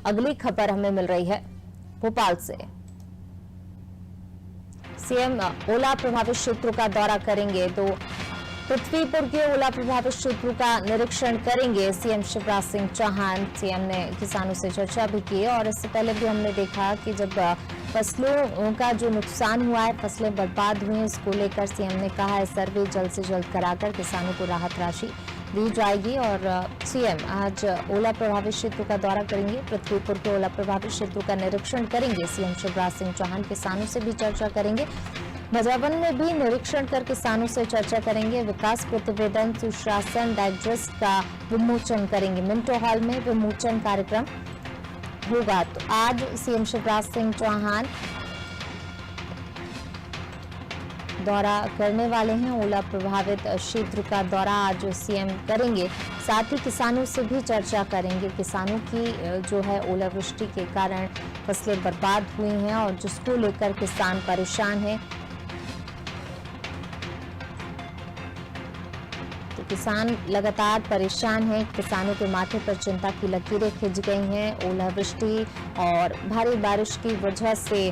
अगली खबर हमें मिल रही है भोपाल से। सीएम ओला प्रभावित क्षेत्रों का दौरा करेंगे तो पृथ्वीपुर के ओला प्रभावित क्षेत्रों का निरीक्षण करेंगे सीएम शिवराज सिंह चौहान। सीएम ने किसानों से चर्चा भी की और इससे पहले भी हमने देखा कि जब फसलों का जो नुकसान हुआ है, फसलें बर्बाद हुई हैं, इसको लेकर सीएम ने कहा है सर्वे जल्द से जल्द कराकर किसानों को राहत राशि दी जाएगी। और सीएम आज ओला प्रभावित क्षेत्रों का दौरा करेंगे, पृथ्वीपुर के ओला प्रभावित क्षेत्रों का निरीक्षण करेंगे सीएम शिवराज सिंह चौहान। किसानों से भी चर्चा करेंगे, भजावन में भी निरीक्षण कर किसानों से चर्चा करेंगे। विकास प्रतिवेदन सुशासन डाइजेस्ट का विमोचन करेंगे, मिंटो हॉल में विमोचन कार्यक्रम होगा। तो आज सीएम शिवराज सिंह चौहान दौरा करने वाले हैं, ओला प्रभावित क्षेत्र का दौरा आज सीएम करेंगे। साथ ही किसानों से भी चर्चा करेंगे। किसानों की जो है ओलावृष्टि के कारण फसलें बर्बाद हुई हैं और जिसको लेकर किसान परेशान हैं। तो किसान लगातार परेशान हैं, किसानों के माथे पर चिंता की लकीरें खिंच गई हैं। ओलावृष्टि और भारी बारिश की वजह से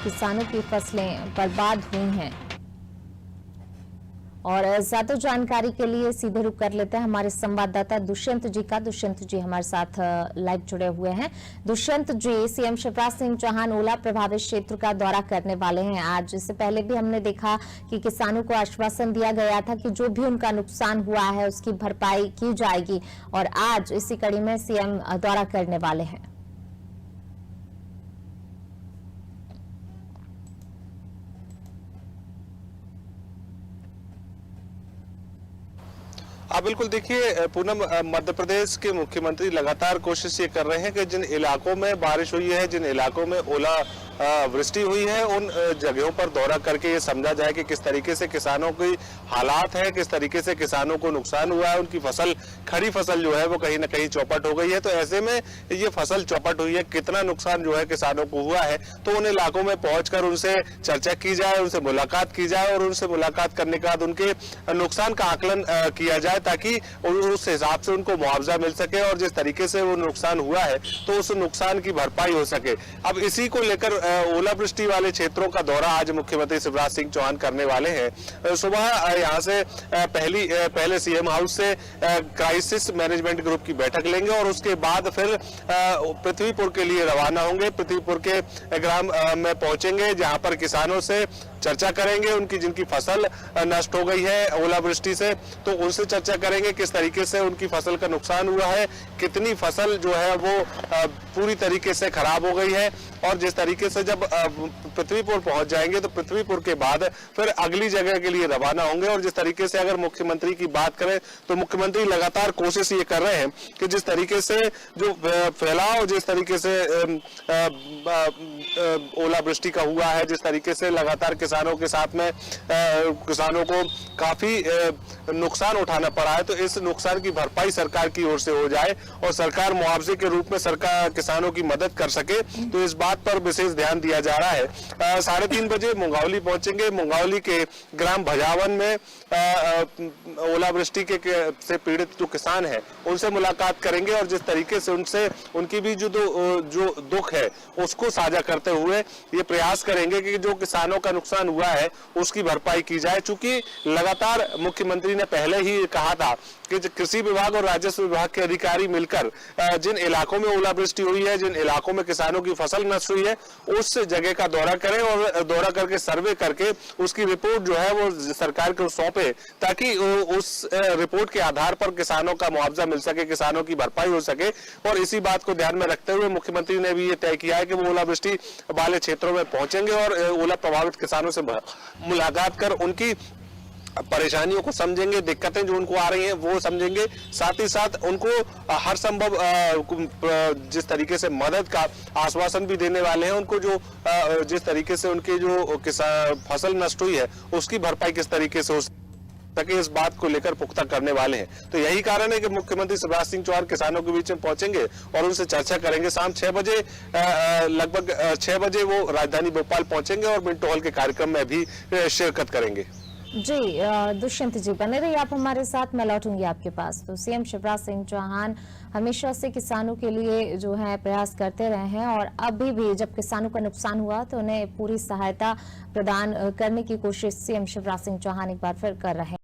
किसानों की फसलें बर्बाद हुई हैं। और ज्यादा जानकारी के लिए सीधे रुक कर लेते हैं हमारे संवाददाता दुष्यंत जी का। दुष्यंत जी हमारे साथ लाइव जुड़े हुए हैं। दुष्यंत जी, सीएम शिवराज सिंह चौहान ओला प्रभावित क्षेत्र का दौरा करने वाले हैं आज। इससे पहले भी हमने देखा कि किसानों को आश्वासन दिया गया था कि जो भी उनका नुकसान हुआ है उसकी भरपाई की जाएगी और आज इसी कड़ी में सीएम दौरा करने वाले हैं। आप बिल्कुल देखिए पूनम, मध्य प्रदेश के मुख्यमंत्री लगातार कोशिश ये कर रहे हैं कि जिन इलाकों में बारिश हुई है, जिन इलाकों में ओला वृष्टि हुई है, उन जगहों पर दौरा करके ये समझा जाए कि किस तरीके से किसानों की हालात है, किस तरीके से किसानों को नुकसान हुआ है, उनकी फसल, खड़ी फसल जो है वो कहीं ना कहीं चौपट हो गई है। तो ऐसे में ये फसल चौपट हुई है, कितना नुकसान जो है किसानों को हुआ है, तो उन इलाकों में पहुंचकर उनसे चर्चा की जाए, उनसे मुलाकात की जाए और उनसे मुलाकात करने के बाद उनके नुकसान का आकलन किया जाए ताकि उस हिसाब से उनको मुआवजा मिल सके और जिस तरीके से वो नुकसान हुआ है तो उस नुकसान की भरपाई हो सके। अब इसी को लेकर ओलावृष्टि वाले क्षेत्रों का दौरा आज मुख्यमंत्री शिवराज सिंह चौहान करने वाले हैं। सुबह यहाँ से पहले सीएम हाउस से क्राइसिस मैनेजमेंट ग्रुप की बैठक लेंगे और उसके बाद फिर पृथ्वीपुर के लिए रवाना होंगे। पृथ्वीपुर के ग्राम में पहुंचेंगे जहां पर किसानों से चर्चा करेंगे, उनकी जिनकी फसल नष्ट हो गई है ओलावृष्टि से, तो उनसे चर्चा करेंगे किस तरीके से उनकी फसल का नुकसान हुआ है, कितनी फसल जो है वो पूरी तरीके से खराब हो गई है। और जिस तरीके से जब पृथ्वीपुर पहुंच जाएंगे तो पृथ्वीपुर के बाद फिर अगली जगह के लिए रवाना होंगे। और जिस तरीके से अगर मुख्यमंत्री की बात करें तो मुख्यमंत्री लगातार कोशिश ये कर रहे हैं कि जिस तरीके से जो फैलाव, जिस तरीके से ओलावृष्टि का हुआ है, जिस तरीके से लगातार किसानों के साथ में किसानों को काफी नुकसान उठाना पड़ा है, तो इस नुकसान की भरपाई सरकार की ओर से हो जाए और सरकार मुआवजे के रूप में सरकार किसानों की मदद कर सके, तो इस बात पर विशेष ध्यान दिया जा रहा है। 3:30 बजे मुंगावली पहुंचेंगे। मुंगावली के ग्राम भजावन में ओलावृष्टि से पीड़ित जो किसान है उनसे मुलाकात करेंगे और जिस तरीके से उनसे उनकी भी जो दुख है उसको साझा करते हुए ये प्रयास करेंगे कि जो किसानों का नुकसान हुआ है उसकी भरपाई की जाए। चूंकि लगातार मुख्यमंत्री ने पहले ही कहा था कि कृषि विभाग और राजस्व विभाग के अधिकारी मिलकर जिन इलाकों में ओलावृष्टि हुई है, जिन इलाकों में किसानों की फसल नष्ट हुई है, उस जगह का दौरा करें और दौरा करके सर्वे करके उसकी रिपोर्ट जो है वो सरकार को सौंपे ताकि उस रिपोर्ट के आधार पर किसानों का मुआवजा मिल सके, किसानों की भरपाई हो सके। और इसी बात को ध्यान में रखते हुए मुख्यमंत्री ने भी ये तय किया है कि वो ओलावृष्टि वाले क्षेत्रों में पहुंचेंगे और ओला प्रभावित किसानों से मुलाकात कर उनकी परेशानियों को समझेंगे, दिक्कतें जो उनको आ रही हैं वो समझेंगे, साथ ही साथ उनको हर संभव जिस तरीके से मदद का आश्वासन भी देने वाले हैं। उनको जो जिस तरीके से उनके जो फसल नष्ट हुई है उसकी भरपाई किस तरीके से हो सके, इस बात को लेकर पुख्ता करने वाले हैं। तो यही कारण है कि मुख्यमंत्री शिवराज सिंह चौहान किसानों के बीच में पहुंचेंगे और उनसे चर्चा करेंगे। शाम 6 बजे लगभग 6 बजे वो राजधानी भोपाल पहुंचेंगे और मिंटो हॉल के कार्यक्रम में भी शिरकत करेंगे। जी दुष्यंत जी बने रहिए आप हमारे साथ, मैं लौटूंगी आपके पास। तो सीएम शिवराज सिंह चौहान हमेशा से किसानों के लिए जो है प्रयास करते रहे हैं और अभी भी जब किसानों का नुकसान हुआ तो उन्हें पूरी सहायता प्रदान करने की कोशिश सीएम शिवराज सिंह चौहान एक बार फिर कर रहे हैं।